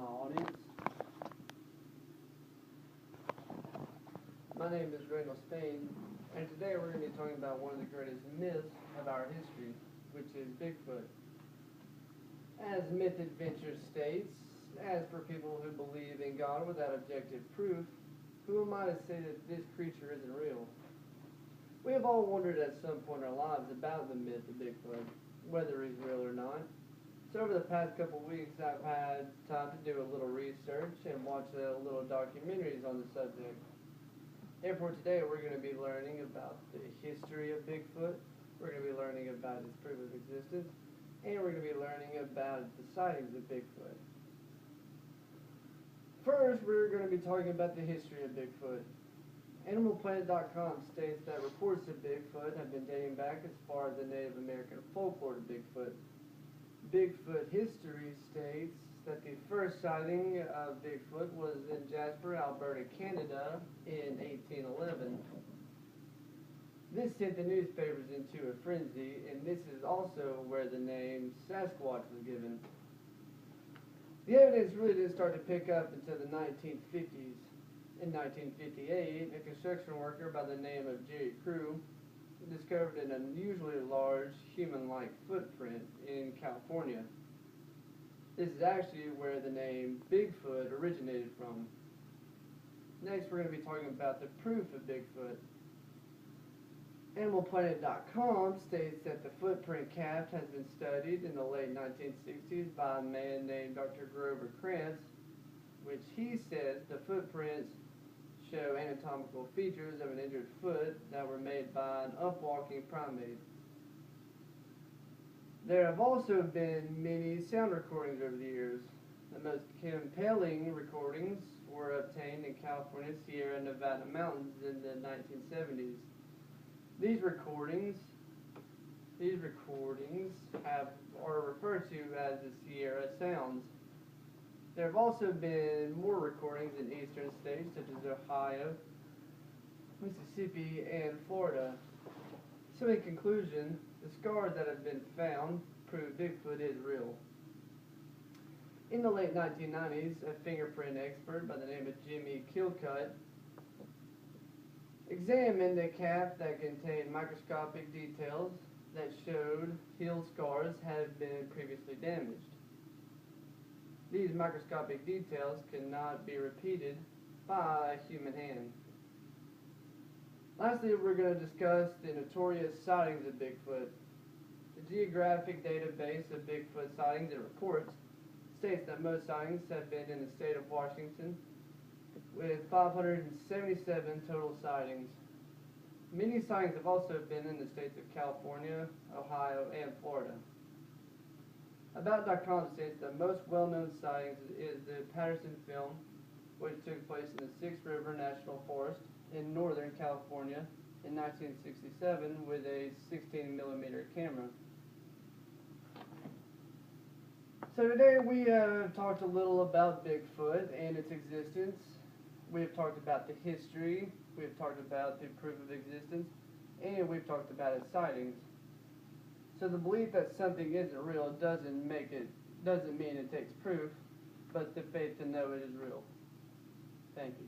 audience. My name is Randall Spain, and today we're going to be talking about one of the greatest myths of our history, which is Bigfoot. As Myth Adventure states, as for people who believe in God without objective proof, who am I to say that this creature isn't real? We have all wondered at some point in our lives about the myth of Bigfoot, whether he's real or not. So over the past couple of weeks, I've had time to do a little research and watch a little documentaries on the subject. And for today, we're going to be learning about the history of Bigfoot, we're going to be learning about his proof of existence, and we're going to be learning about the sightings of Bigfoot. First, we're going to be talking about the history of Bigfoot. AnimalPlanet.com states that reports of Bigfoot have been dating back as far as the Native American folklore of Bigfoot. Bigfoot history states that the first sighting of Bigfoot was in Jasper, Alberta, Canada in 1811. This sent the newspapers into a frenzy, and this is also where the name Sasquatch was given. The evidence really didn't start to pick up until the 1950s. In 1958, a construction worker by the name of Jerry Crew discovered an unusually large human-like footprint in California. This is actually where the name Bigfoot originated from. Next, we're going to be talking about the proof of Bigfoot. AnimalPlanet.com states that the footprint calf has been studied in the late 1960s by a man named Dr. Grover Krantz, which he says the footprints show anatomical features of an injured foot that were made by an up-walking primate. There have also been many sound recordings over the years. The most compelling recordings were obtained in California's Sierra Nevada mountains in the 1970s. These recordings are referred to as the Sierra Sounds. There have also been more recordings in eastern states such as Ohio, Mississippi, and Florida. So in conclusion, the scars that have been found prove Bigfoot is real. In the late 1990s, a fingerprint expert by the name of Jimmy Kilcutt examined a calf that contained microscopic details that showed heel scars had been previously damaged. These microscopic details cannot be repeated by a human hand. Lastly, we're going to discuss the notorious sightings of Bigfoot. The Geographic Database of Bigfoot Sightings and Reports states that most sightings have been in the state of Washington, with 577 total sightings. Many sightings have also been in the states of California, Ohio, and Florida. About.com states that most well-known sightings is the Patterson film, which took place in the Six River National Forest in Northern California in 1967 with a 16mm camera. So today we have talked a little about Bigfoot and its existence. We have talked about the history, we have talked about the proof of existence, and we've talked about its sightings. So the belief that something isn't real doesn't mean it takes proof, but the faith to know it is real. Thank you.